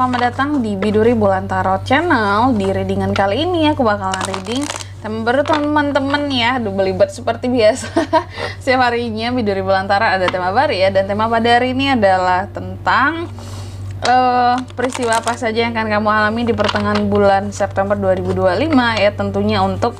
selamat datang di Biduri Bulan Tarot Channel. Di readingan kali ini aku bakalan reading tema baru teman-teman ya. Aduh, belibet seperti biasa. Setiap harinya Biduri Bulan Tarot ada tema baru ya. Dan tema pada hari ini adalah tentang peristiwa apa saja yang akan kamu alami di pertengahan bulan September 2025 ya, tentunya untuk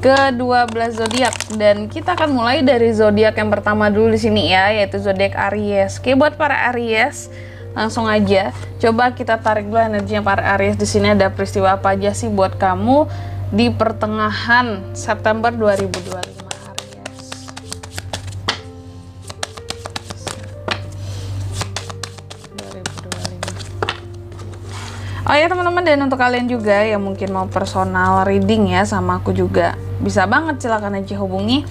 ke-12 zodiak. Dan kita akan mulai dari zodiak yang pertama dulu di sini ya, yaitu zodiak Aries. Oke, buat para Aries, langsung aja coba kita tarik dulu energinya para Aries. Di sini ada peristiwa apa aja sih buat kamu di pertengahan September 2025. Oh ya teman-teman, dan untuk kalian juga yang mungkin mau personal reading ya sama aku juga, bisa banget, silakan aja hubungi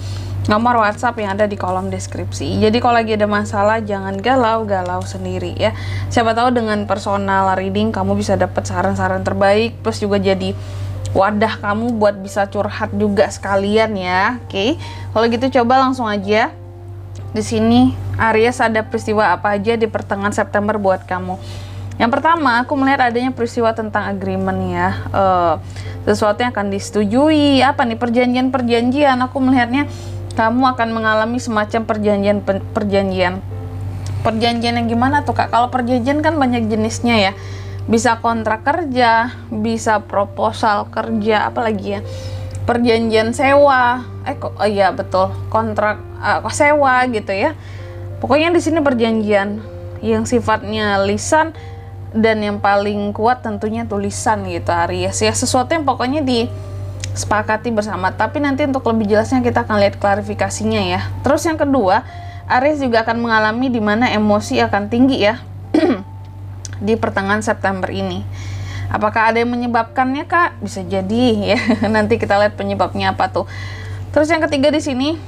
nomor WhatsApp yang ada di kolom deskripsi. Jadi kalau lagi ada masalah jangan galau-galau sendiri ya. Siapa tahu dengan personal reading kamu bisa dapat saran-saran terbaik, plus juga jadi wadah kamu buat bisa curhat juga sekalian ya. Oke. Kalau gitu coba langsung aja. Di sini Aries, ada peristiwa apa aja di pertengahan September buat kamu. Yang pertama, aku melihat adanya peristiwa tentang agreement ya, sesuatu yang akan disetujui. Apa nih, perjanjian-perjanjian. Aku melihatnya kamu akan mengalami semacam perjanjian yang gimana tuh Kak? Kalau perjanjian kan banyak jenisnya ya, bisa kontrak kerja, bisa proposal kerja, apalagi ya, perjanjian sewa, iya betul, kontrak sewa gitu ya. Pokoknya di sini perjanjian yang sifatnya lisan, dan yang paling kuat tentunya tulisan gitu Aries ya, sesuatu yang pokoknya disepakati bersama. Tapi nanti untuk lebih jelasnya kita akan lihat klarifikasinya ya. Terus yang kedua, Aries juga akan mengalami dimana emosi akan tinggi ya di pertengahan September ini. Apakah ada yang menyebabkannya Kak? Bisa jadi ya. Nanti kita lihat penyebabnya apa tuh. Terus yang ketiga di sini,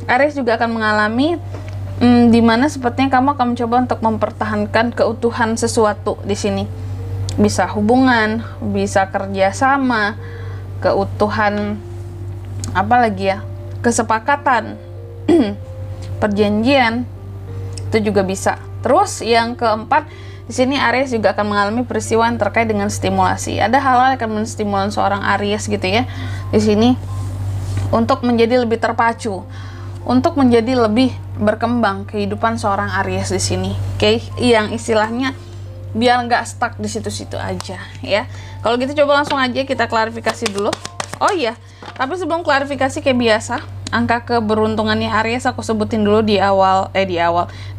Aries juga akan mengalami dimana sepertinya kamu akan mencoba untuk mempertahankan keutuhan sesuatu di sini. Bisa hubungan, bisa kerjasama, keutuhan, apalagi ya, kesepakatan, perjanjian, itu juga bisa. Terus yang keempat, di sini Aries juga akan mengalami peristiwa yang terkait dengan stimulasi. Ada hal-hal yang akan menstimulasi seorang Aries gitu ya, di sini untuk menjadi lebih terpacu, untuk menjadi lebih berkembang kehidupan seorang Aries di sini. Oke, yang istilahnya biar nggak stuck di situ-situ aja ya. Kalau gitu coba langsung aja kita klarifikasi dulu. Oh iya, tapi sebelum klarifikasi kayak biasa, angka keberuntungannya Aries aku sebutin dulu di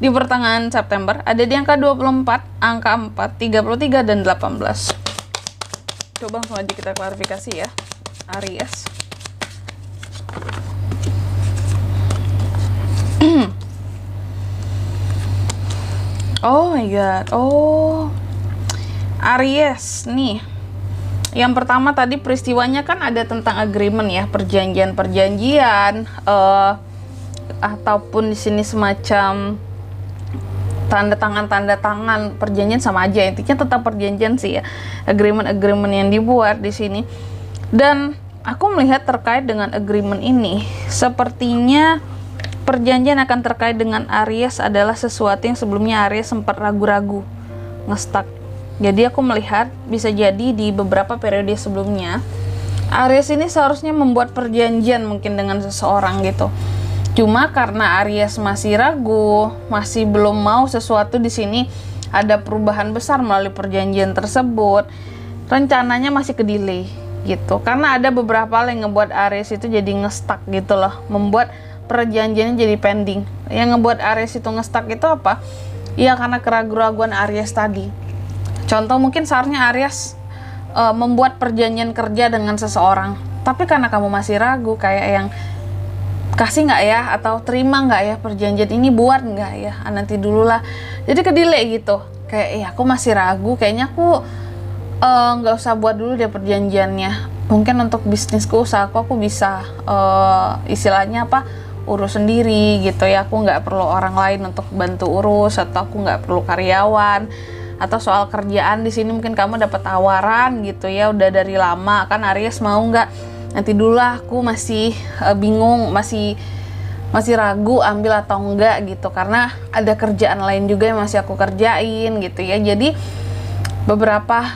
di pertengahan September. Ada di angka 24, angka 4, 33 dan 18. Coba langsung aja kita klarifikasi ya Aries. Oh my god. Oh, Aries nih, yang pertama tadi peristiwanya kan ada tentang agreement ya, perjanjian ataupun di sini semacam tanda tangan perjanjian, sama aja intinya tentang perjanjian sih ya, agreement yang dibuat di sini. Dan aku melihat terkait dengan agreement ini, sepertinya perjanjian akan terkait dengan Aries adalah sesuatu yang sebelumnya Aries sempat ragu-ragu, ngestak. Jadi aku melihat bisa jadi di beberapa periode sebelumnya Aries ini seharusnya membuat perjanjian mungkin dengan seseorang gitu. Cuma karena Aries masih ragu, masih belum mau sesuatu di sini ada perubahan besar melalui perjanjian tersebut, rencananya masih ke-delay gitu. Karena ada beberapa hal yang ngebuat Aries itu jadi ngestak gitu loh, membuat perjanjiannya jadi pending. Yang ngebuat Aries itu ngestak itu apa? Ya karena keraguan-raguan Aries tadi. Contoh mungkin seharusnya Aries membuat perjanjian kerja dengan seseorang, tapi karena kamu masih ragu, kayak yang kasih nggak ya, atau terima nggak ya perjanjian ini, buat nggak ya, nanti dulu lah. Jadi ke-delay gitu. Kayak ya aku masih ragu, kayaknya aku nggak usah buat dulu deh perjanjiannya. Mungkin untuk bisnisku, usahaku aku bisa istilahnya apa, urus sendiri gitu ya, aku nggak perlu orang lain untuk bantu urus, atau aku nggak perlu karyawan. Atau soal kerjaan di sini mungkin kamu dapat tawaran gitu ya, udah dari lama kan Aries, mau nggak, nanti dulu lah, aku masih bingung, masih ragu ambil atau enggak gitu, karena ada kerjaan lain juga yang masih aku kerjain gitu ya. Jadi beberapa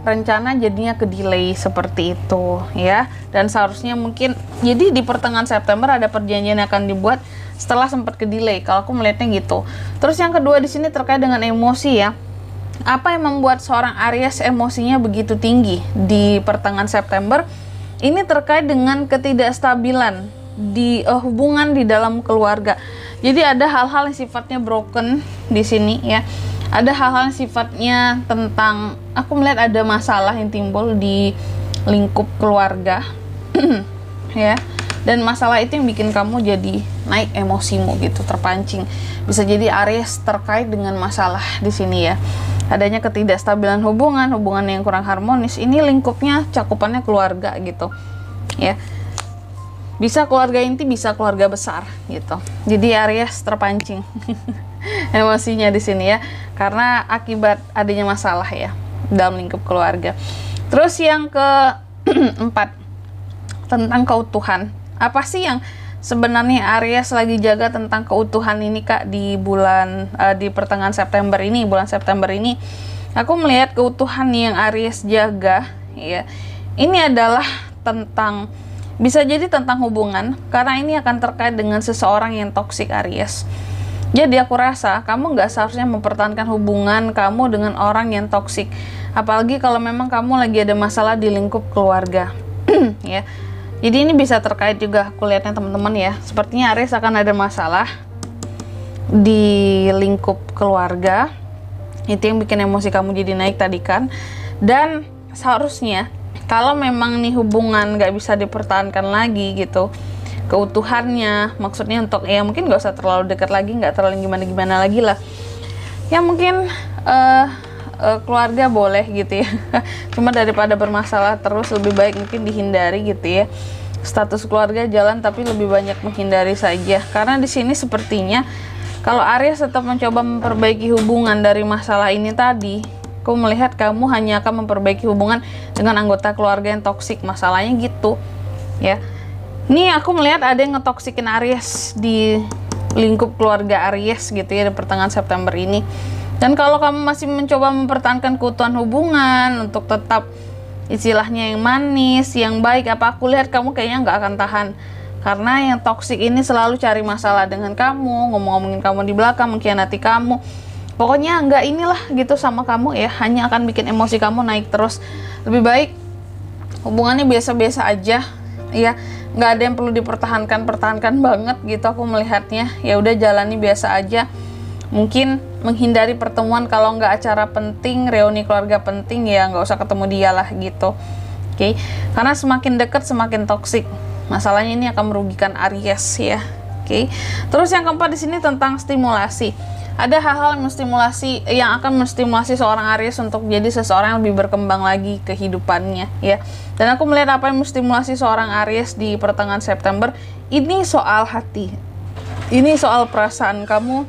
rencana jadinya ke delay seperti itu ya. Dan seharusnya mungkin jadi di pertengahan September ada perjanjian yang akan dibuat setelah sempat ke delay, kalau aku melihatnya gitu. Terus yang kedua di sini terkait dengan emosi ya. Apa yang membuat seorang Aries emosinya begitu tinggi di pertengahan September? Ini terkait dengan ketidakstabilan di hubungan di dalam keluarga. Jadi ada hal-hal yang sifatnya broken di sini ya. Ada hal-hal yang sifatnya tentang, aku melihat ada masalah yang timbul di lingkup keluarga ya. Dan masalah itu yang bikin kamu jadi naik emosimu gitu, terpancing. Bisa jadi Aries terkait dengan masalah di sini ya. Adanya ketidakstabilan hubungan yang kurang harmonis. Ini lingkupnya cakupannya keluarga gitu ya. Bisa keluarga inti, bisa keluarga besar gitu. Jadi Aries terpancing emosinya di sini ya, karena akibat adanya masalah ya dalam lingkup keluarga. Terus yang keempat, tentang keutuhan. Apa sih yang sebenarnya Aries lagi jaga tentang keutuhan ini Kak di bulan di pertengahan September ini, bulan September ini? Aku melihat keutuhan yang Aries jaga ya. Ini adalah tentang, bisa jadi tentang hubungan, karena ini akan terkait dengan seseorang yang toksik Aries. Jadi aku rasa kamu nggak seharusnya mempertahankan hubungan kamu dengan orang yang toksik, apalagi kalau memang kamu lagi ada masalah di lingkup keluarga ya. Jadi ini bisa terkait juga aku lihatnya teman-teman ya. Sepertinya Aries akan ada masalah di lingkup keluarga. Itu yang bikin emosi kamu jadi naik tadi kan. Dan seharusnya kalau memang nih hubungan nggak bisa dipertahankan lagi gitu, keutuhannya, maksudnya untuk ya mungkin nggak usah terlalu dekat lagi, nggak terlalu gimana-gimana lagi lah ya, mungkin keluarga boleh gitu ya. Cuma daripada bermasalah terus, lebih baik mungkin dihindari gitu ya. Status keluarga jalan tapi lebih banyak menghindari saja, karena di sini sepertinya kalau Aries tetap mencoba memperbaiki hubungan dari masalah ini tadi, aku melihat kamu hanya akan memperbaiki hubungan dengan anggota keluarga yang toksik, masalahnya gitu ya. Nih aku melihat ada yang ngetoksikin Aries di lingkup keluarga Aries gitu ya di pertengahan September ini. Dan kalau kamu masih mencoba mempertahankan keutuhan hubungan untuk tetap istilahnya yang manis, yang baik, apa aku lihat kamu kayaknya nggak akan tahan. Karena yang toksik ini selalu cari masalah dengan kamu, ngomong-ngomongin kamu di belakang, mengkhianati kamu. Pokoknya nggak inilah gitu sama kamu ya, hanya akan bikin emosi kamu naik terus. Lebih baik hubungannya biasa-biasa aja ya, nggak ada yang perlu pertahankan banget gitu aku melihatnya. Ya udah jalani biasa aja. Mungkin menghindari pertemuan, kalau nggak acara penting, reuni keluarga penting ya nggak usah ketemu dia lah gitu. Oke. Karena semakin dekat semakin toksik. Masalahnya ini akan merugikan Aries ya. Oke. Terus yang keempat di sini tentang stimulasi. Ada hal-hal yang akan menstimulasi seorang Aries untuk jadi seseorang yang lebih berkembang lagi kehidupannya ya. Dan aku melihat apa yang menstimulasi seorang Aries di pertengahan September ini soal hati. Ini soal perasaan kamu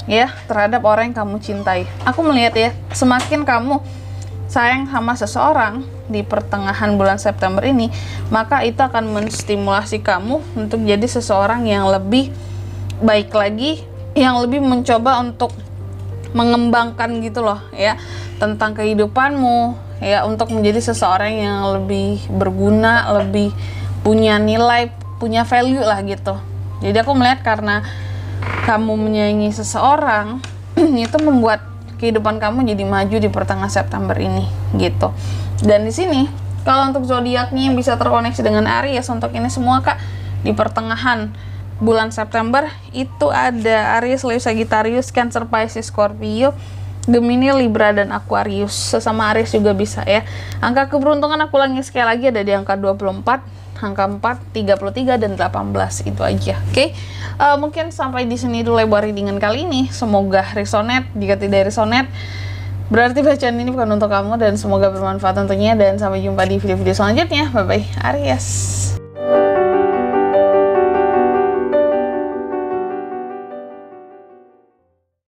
ya terhadap orang yang kamu cintai. Aku melihat ya, semakin kamu sayang sama seseorang di pertengahan bulan September ini, maka itu akan menstimulasi kamu untuk jadi seseorang yang lebih baik lagi, yang lebih mencoba untuk mengembangkan gitu loh ya tentang kehidupanmu ya, untuk menjadi seseorang yang lebih berguna, lebih punya nilai, punya value lah gitu. Jadi aku melihat karena kamu menyayangi seseorang itu membuat kehidupan kamu jadi maju di pertengahan September ini gitu. Dan di sini kalau untuk zodiaknya yang bisa terkoneksi dengan Aries untuk ini semua Kak, di pertengahan bulan September itu ada Aries, Leo, Sagittarius, Cancer, Pisces, Scorpio, Gemini, Libra, dan Aquarius. Sesama Aries juga bisa ya. Angka keberuntungan aku ulangi sekali lagi, ada di angka 24, angka 4, 33, dan 18. Itu aja. Oke. Mungkin sampai di sini dulu lebar readingan kali ini. Semoga resonate. Jika tidak resonate, berarti bacaan ini bukan untuk kamu, dan semoga bermanfaat tentunya. Dan sampai jumpa di video-video selanjutnya. Bye-bye Aries.